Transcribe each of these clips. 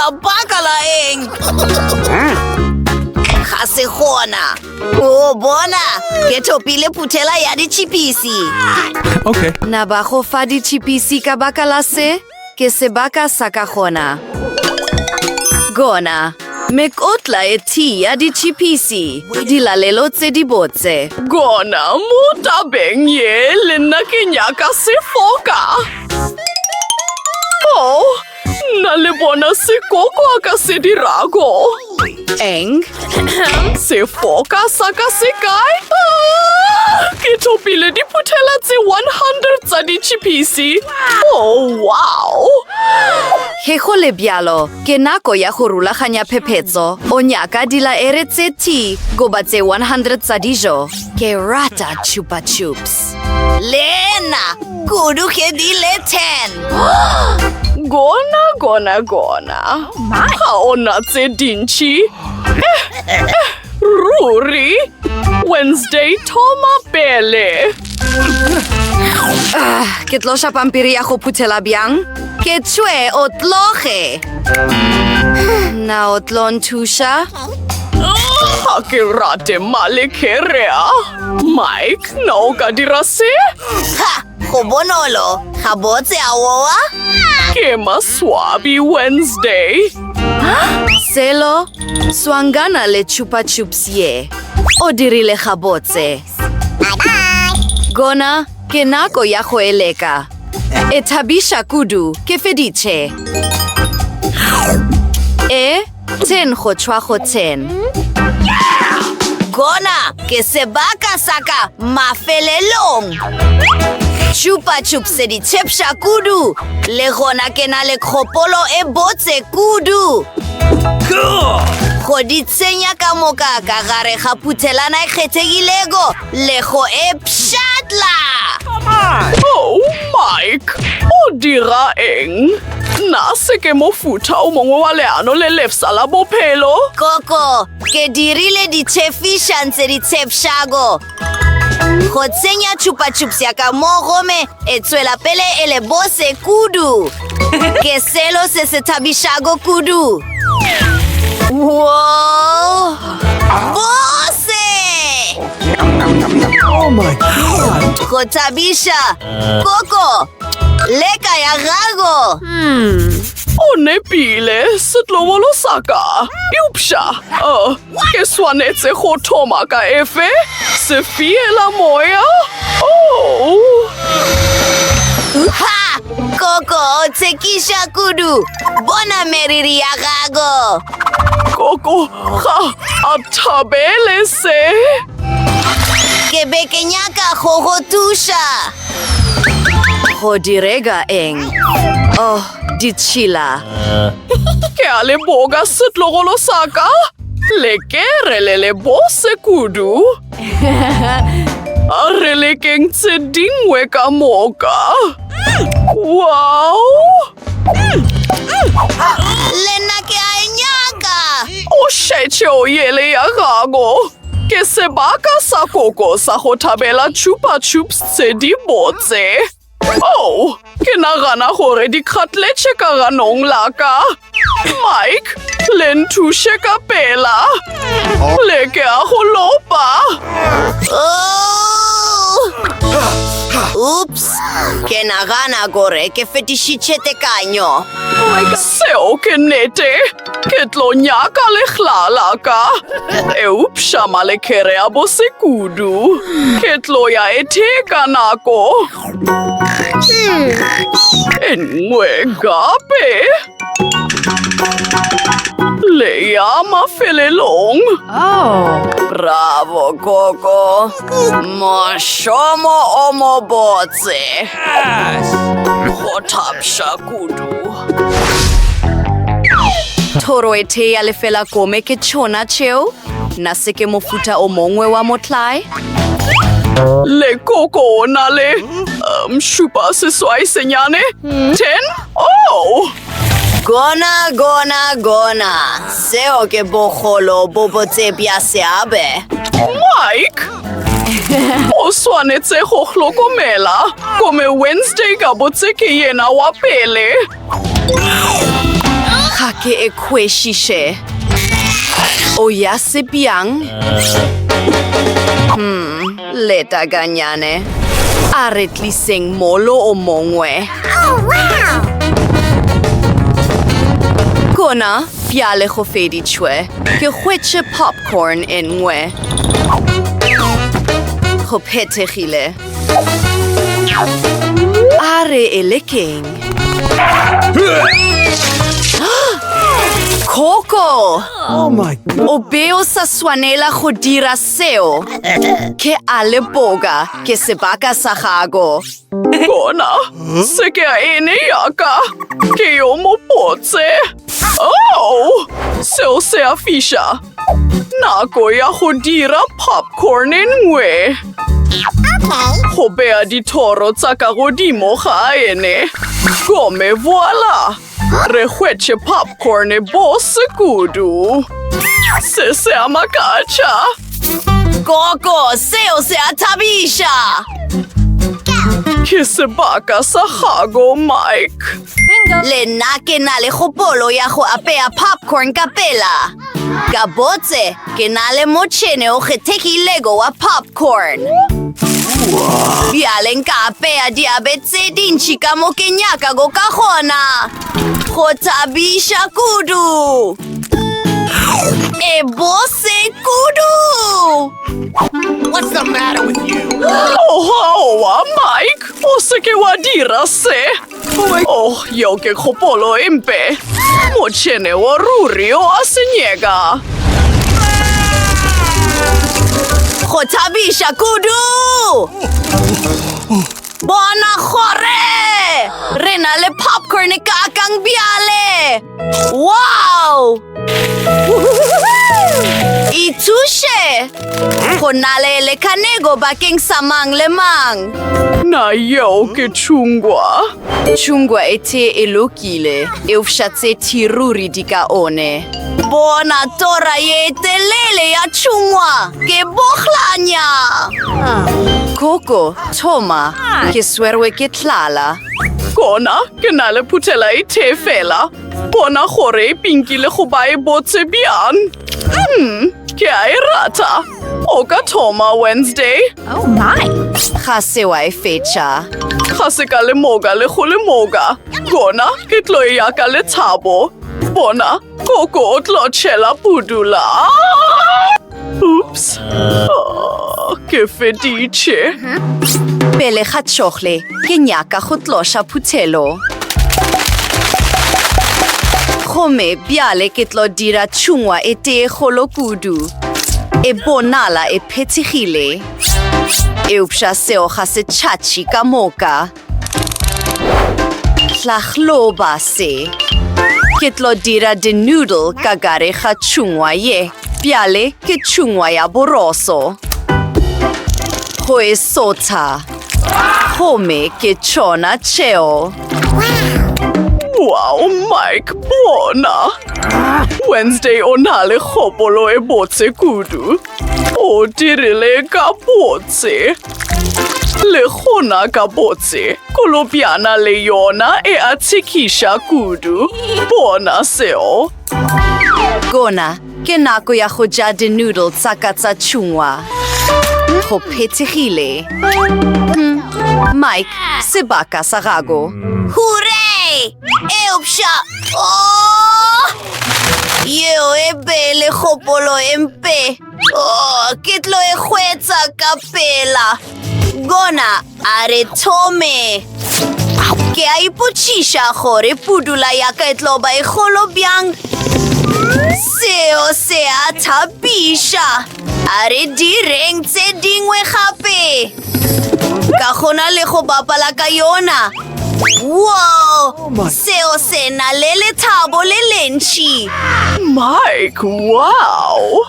ka baka la eng. Ga se gona. O bona, ke thopile phuthela ya ditšhipisi. Okay. Na ba go fa ditšhipisi ka baka la se? Ke sebaka sa ka gona. Gona, mekotla e tea ya ditšhipisi. Dilalelo tse di botse. Gona mo tabeng ye le nna ke nyaka sefoka. Oh, nna le bona sekoko a ka se dirago. Eng? Sefoka sa ka se kae? Ke thopile diphuthela tse 100 tsa ditšhipisi. Oh, wow! He go le bjalo, ke nako ya go rulaganya phephetso. O nyaka dilaere tse tea goba tse 100 tsa dijo. Ke rata chupa chups. Lena, kudu ke di le 10. Gona. Ga ona tse dintšhi. Ruri. Wednesday thoma pele. Ke tloša pampiri ya go phuthela bjang? Ke tšhwe o tloge. Na o tlo nthuša? Ga ke rate malekerea. Mike, na o ka dira se? Ha, go bonolo. Ga botse a oa? Ke maswabi Wednesday. Selo, swangana le chupa chups ye. O dirile gabotse. Gona, ke nako ya go eleka. E thabisha kudu, ke feditše. Ten go tšhwa go 10. Gona, ke sebaka saka mafelelong. Chupa chups di tshepša kudu. Le gona ke na le kgopolo e botse kudu. Go di tsenya ka moka ka gare ga phuthelana e kgethegilego le go e pšhatla. Oh, Mike, o dira eng? Na se ke mofuta o mongwe wa leano le lefsa la bophelo? Koko, ke dirile ditšhefiša ntse di tshepšago. Go tsenya chupa chups ya ka mo gome e tswela pele e le bose kudu. Ke selo se se thabišago kudu. Wow! Bose! Oh my God. Go thabisha. Koko, leka ya gago. O nepile, setlovolo sa ka. Eupša, ke swanetse go thoma ka efe? Se fiela moya? Oh! Ha! Koko, o tsekiša kudu. Bona meriri ya gago. Koko, ga a thabele se. Ke be ke nyaka go go thuša. Go direga eng? Oh, ditšhila. Ke a le boga setlogolo sa ka. Le kere le bose kudu. A re le keng tse dingwe ka moka. Wow! Lena ke a e nyaka. O šetše o yele ya gago. Ke sebaka sa koko sa go thabela chupa chups tse di botse. Oh, ke nagana gore di kgatletše ka ganong la ka. Mike, le nthuše ka pela. Le ke a go lopa. Oops, ke nagana gore ke fetišitše tekanyo. Seo ke nete. Ke tlo nyaka legla ka. Eupša malekere a bose kudu. Ke tlo ya etheka nako. E nngwe gape. Le ya mafelelong. Bravo, Koko. Mošomo o mo botse. Go thapša kudu. Thoro e the ya lefela kome ke tšhona tšeo. Na se ke mofuta o mongwe wa motlhae. Le Koko o na le šupa seswai senyane. 10? Oh! Gona. Seo ke bogolo bo botse bja seabe. Mike! O swanetse go hlokomela. Kome Wednesday ka botse ke yena wa pele. Ga ke e kwešiše. O ya se bjang? Leta ganyane. A re tliseng molo o mongwe. Kona, bjale go feditšwe. Ke hwetše popcorn e nngwe. Go phethegile. A re e lekeng. Coco! Oh my God. O beo sa swanela go dira seo. Ke a leboga ke sebaka sa gago. Kona, se ke a ene yaka. Ke yo mo botse. Oh! Seo se a fiša. Nako ya go dira popcorn e nngwe. Go bea dithoro tsa ka godimo ga ene. Gome voila! Re hwetše popcorn e bose kudu. Se se a makatša. Coco, seo se a thabiša. Ke sebaka sa gago, Mike. Le nna ke na le kgopolo ya go apea popcorn ka pela. Ka botse, ke na le motšhene o kgethegilego wa popcorn. Bjale nka apea diabe tse dintši ka mo ke nyakago ka gona. Go thabiša kudu. E bose kudu. What's the matter with you? Oa, Mike, o se ke wa dira se. Oh, yo ke kgopolo empe. Motšhene wa ruri o a senyega. Go thabiša kudu. Bona gore! Re na le popcorn e kakang bjale! Wow! E thuše! Go na le lekanego bakeng sa mang le mang. Na yo ke tšhungwa. Tšhungwa e te e lokile. Eufša tse tiruri di ka one. Bona tora ye telele ya tšhungwa! Ke boglanya! Coco, Toma, ke swerwe ke tlala. Kona, ke na le phuthela e the fela. Bona gore e pinkile go ba e botse bjang. Ke a e rata. O ka thoma Wednesday. Ga se wa e fetša. Ga se ka lemoga le go lemoga. Kona, ke tlo e yaka lethabo. Bona, Coco o tlo tšhela pudula. Oops. Oh, ke feditše. Pele ga tšogle, ke nyaka go tloša phuthelo. Gomme bjale ke tlo dira tšhungwa e tee golo kudu. E bonala e phethegile. Eupša seo ga se tšhatši ka moka. Tlagloba se. Ke tlo dira de-noodle ka gare ga tšhungwa ye. Bjale ke tšhungwa ya boroso. Go e sotha. Gomme ke tšona tšeo. Wow, Mike, bona. Wednesday o na le kgopolo e botse kudu. O dirile ka botse. Le gona ka botse, kolobiana le yona e a tshekiša kudu. Bona seo. Gona, ke nako ya go ja de-noodle tsaka tsa tšhungwa. Go phethegile. Mike, sebaka sa gago. Hooray! Eupša! Oh! Yeo e bele kgopolo empe. Oh, ke tlo e hwetša ka pela. Gona, a re thome. Ke a ipotšiša gore pudula ya ka e tlo ba e golo bjang. Seo se a thabiša. A re direng tse dingwe gape. Ka gona le go bapala ka yona. Wow! Seo se na le lethabo le lentši. Mike, wow!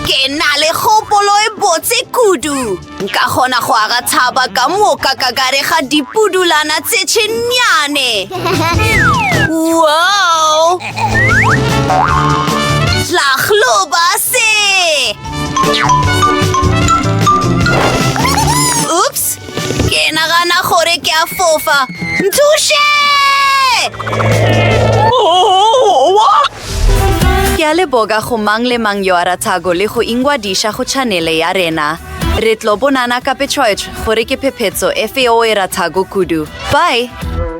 Ke na le kgopolo e botse kudu. Nka kgona go aga thaba ka moka ka gare ga dipudulana tse tšhennyane. Wow! Tlagloba se! Oops! Ke nagana gore ke a fofa. Nthuše! Oh! leboga go mang le mang yo a ratago le go ingwadiša go channele ya rena. Re tlo bonana ka petšhwaetšwe gore ke phephetso efe o e ratago kudu. Bye!